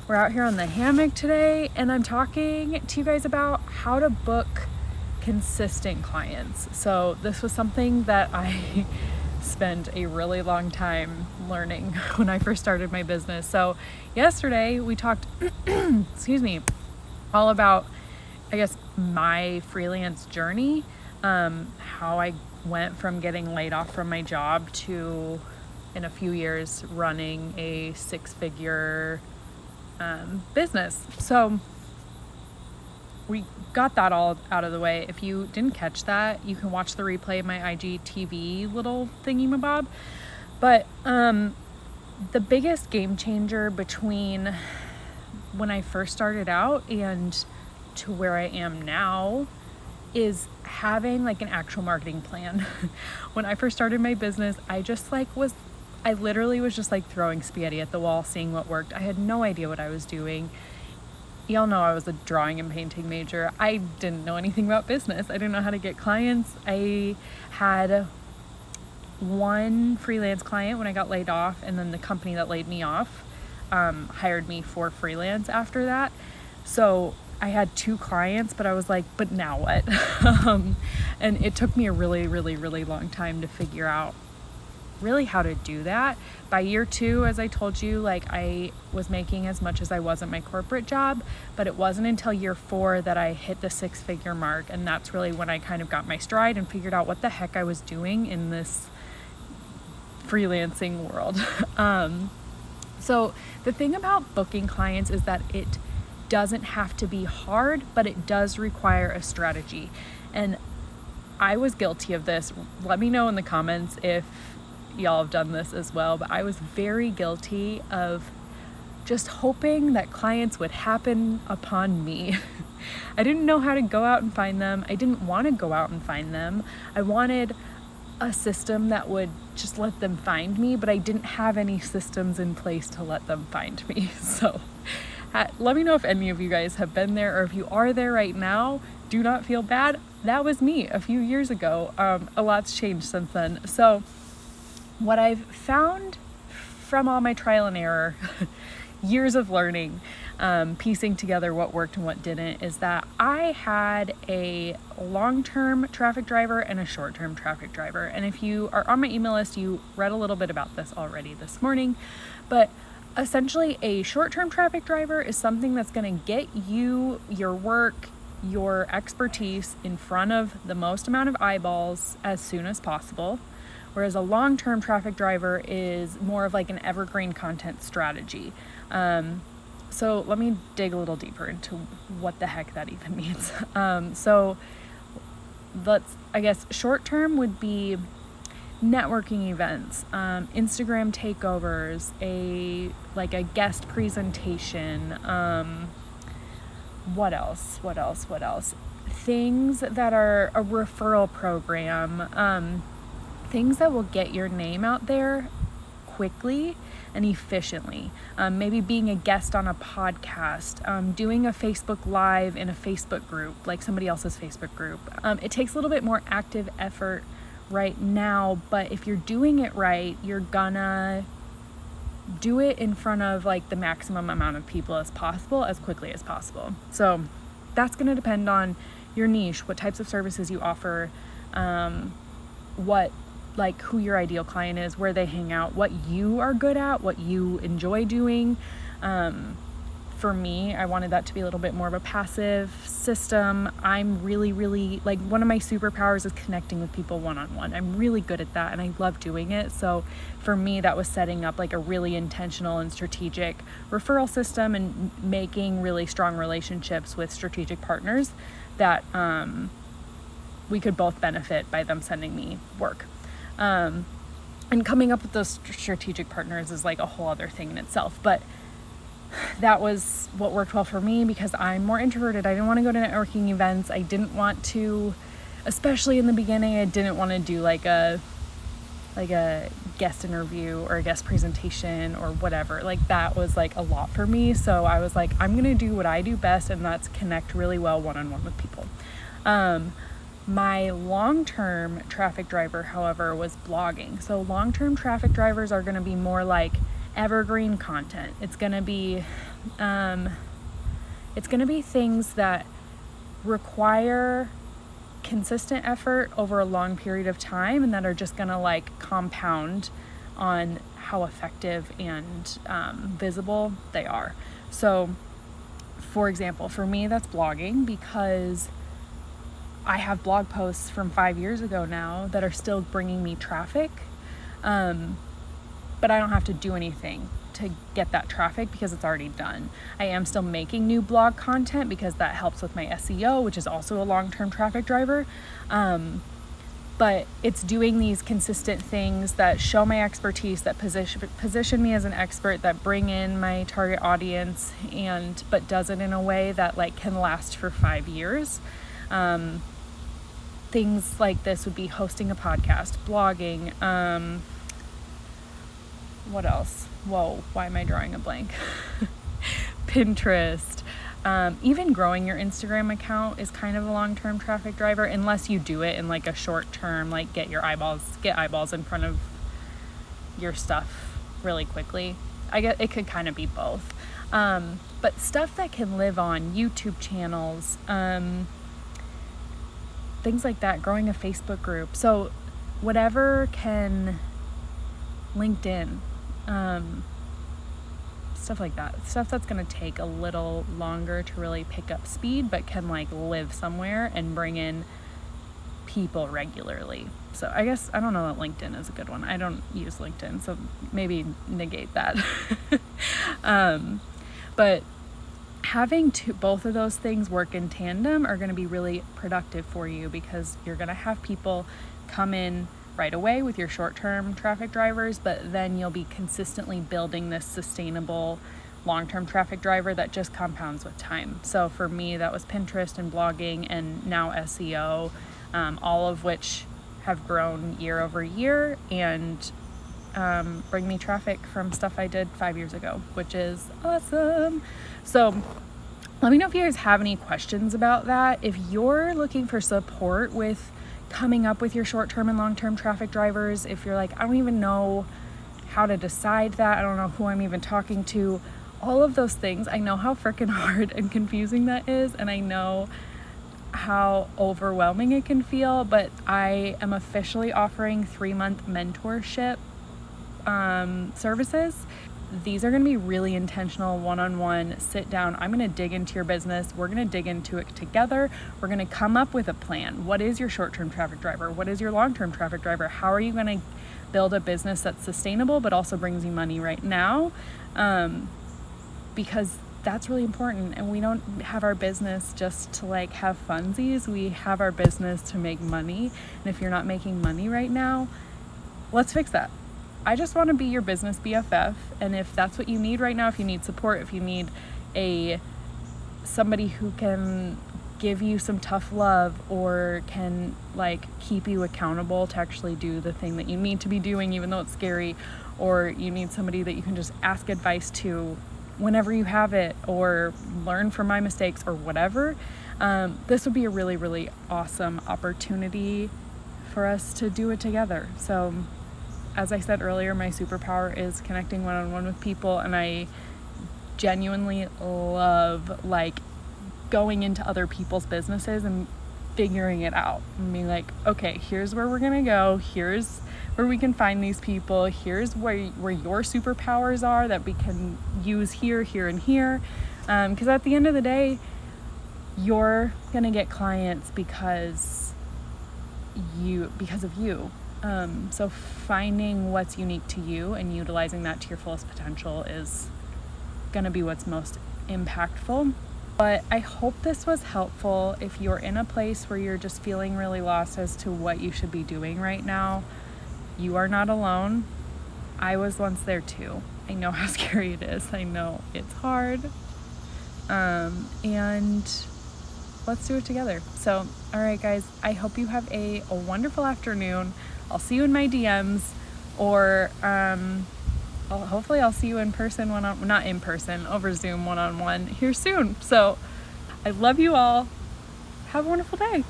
We're out here on the hammock today, and I'm talking to you guys about how to book consistent clients. So this was something that I spent a really long time learning when I first started my business. So yesterday we talked, all about, I guess, my freelance journey, how I went from getting laid off from my job to, in a few years, running a 6-figure business. So we got that all out of the way. If you didn't catch that, you can watch the replay of my IGTV little thingy-mabob. But the biggest game changer between when I first started out and to where I am now is having like an actual marketing plan. When I first started my business, I literally was just like throwing spaghetti at the wall, seeing what worked. I had no idea what I was doing. Y'all know I was a drawing and painting major. I didn't know anything about business. I didn't know how to get clients. I had one freelance client when I got laid off, and then the company that laid me off hired me for freelance after that. So I had 2 clients, but I was like, but now what? And it took me a really, really, really long time to figure out really how to do that. By year 2, as I told you, like I was making as much as I was at my corporate job, but it wasn't until year 4 that I hit the 6-figure mark. And that's really when I kind of got my stride and figured out what the heck I was doing in this freelancing world. So the thing about booking clients is that it doesn't have to be hard, but it does require a strategy. And I was guilty of this. Let me know in the comments if y'all have done this as well, but I was very guilty of just hoping that clients would happen upon me. I didn't know how to go out and find them. I didn't want to go out and find them. I wanted a system that would just let them find me, but I didn't have any systems in place to let them find me. So let me know if any of you guys have been there, or if you are there right now, do not feel bad. That was me a few years ago. A lot's changed since then. So what I've found from all my trial and error, years of learning, piecing together what worked and what didn't, is that I had a long-term traffic driver and a short-term traffic driver. And if you are on my email list, you read a little bit about this already this morning. But essentially, a short-term traffic driver is something that's going to get you, your work, your expertise in front of the most amount of eyeballs as soon as possible. Whereas a long-term traffic driver is more of like an evergreen content strategy. So let me dig a little deeper into what the heck that even means. So I guess short-term would be networking events, Instagram takeovers, a guest presentation. What else? Things that are a referral program, things that will get your name out there quickly and efficiently. Maybe being a guest on a podcast, doing a Facebook Live in a Facebook group, like somebody else's Facebook group. It takes a little bit more active effort right now, but if you're doing it right, you're gonna do it in front of like the maximum amount of people as possible, as quickly as possible. So that's gonna depend on your niche, what types of services you offer, who your ideal client is, where they hang out, what you are good at, what you enjoy doing. For me, I wanted that to be a little bit more of a passive system. I'm really, really, like, one of my superpowers is connecting with people one-on-one. I'm really good at that, and I love doing it. So for me, that was setting up like a really intentional and strategic referral system and making really strong relationships with strategic partners that we could both benefit by them sending me work. And coming up with those strategic partners is like a whole other thing in itself. But that was what worked well for me because I'm more introverted. I didn't want to go to networking events. I didn't want to, especially in the beginning, I didn't want to do like a guest interview or a guest presentation or whatever. Like that was like a lot for me. So I was like, I'm going to do what I do best, and that's connect really well one-on-one with people. My long-term traffic driver, however, was blogging. So long-term traffic drivers are going to be more like evergreen content. It's going to be It's going to be things that require consistent effort over a long period of time and that are just going to like compound on how effective and visible they are. So, for example, for me, that's blogging, because I have blog posts from 5 years ago now that are still bringing me traffic, but I don't have to do anything to get that traffic because it's already done. I am still making new blog content because that helps with my SEO, which is also a long-term traffic driver. But it's doing these consistent things that show my expertise, that position me as an expert, that bring in my target audience, but does it in a way that like can last for 5 years. Things like this would be hosting a podcast, blogging, what else? Whoa, why am I drawing a blank? Pinterest. Even growing your Instagram account is kind of a long-term traffic driver, unless you do it in like a short term, like get eyeballs in front of your stuff really quickly. I guess it could kind of be both. But stuff that can live on YouTube channels, things like that, growing a Facebook group. So whatever can, LinkedIn, stuff like that, stuff that's going to take a little longer to really pick up speed, but can like live somewhere and bring in people regularly. So I guess, I don't know that LinkedIn is a good one. I don't use LinkedIn, so maybe negate that. But having both of those things work in tandem are going to be really productive for you, because you're going to have people come in right away with your short-term traffic drivers, but then you'll be consistently building this sustainable long-term traffic driver that just compounds with time. So for me, that was Pinterest and blogging and now SEO, all of which have grown year over year and bring me traffic from stuff I did 5 years ago, which is awesome. So let me know if you guys have any questions about that. If you're looking for support with coming up with your short-term and long-term traffic drivers, if you're like, I don't even know how to decide that, I don't know who I'm even talking to, all of those things, I know how freaking hard and confusing that is, and I know how overwhelming it can feel, but I am officially offering 3-month mentorship services. These are going to be really intentional, one-on-one, sit down. I'm going to dig into your business. We're going to dig into it together. We're going to come up with a plan. What is your short-term traffic driver? What is your long-term traffic driver? How are you going to build a business that's sustainable but also brings you money right now? Because that's really important. And we don't have our business just to like have funsies. We have our business to make money. And if you're not making money right now, let's fix that. I just want to be your business BFF, and if that's what you need right now, if you need support, if you need somebody who can give you some tough love or can like keep you accountable to actually do the thing that you need to be doing even though it's scary, or you need somebody that you can just ask advice to whenever you have it, or learn from my mistakes or whatever, this would be a really, really awesome opportunity for us to do it together. So as I said earlier, my superpower is connecting one-on-one with people, and I genuinely love like going into other people's businesses and figuring it out and being like, okay, here's where we're gonna go, here's where we can find these people, here's where your superpowers are that we can use here, and here, because at the end of the day, you're gonna get clients because of you. So finding what's unique to you and utilizing that to your fullest potential is going to be what's most impactful. But I hope this was helpful. If you're in a place where you're just feeling really lost as to what you should be doing right now, you are not alone. I was once there too. I know how scary it is. I know it's hard. And let's do it together. So, all right, guys, I hope you have a wonderful afternoon. I'll see you in my DMs, or hopefully I'll see you in person, not in person, over Zoom one-on-one here soon. So I love you all. Have a wonderful day.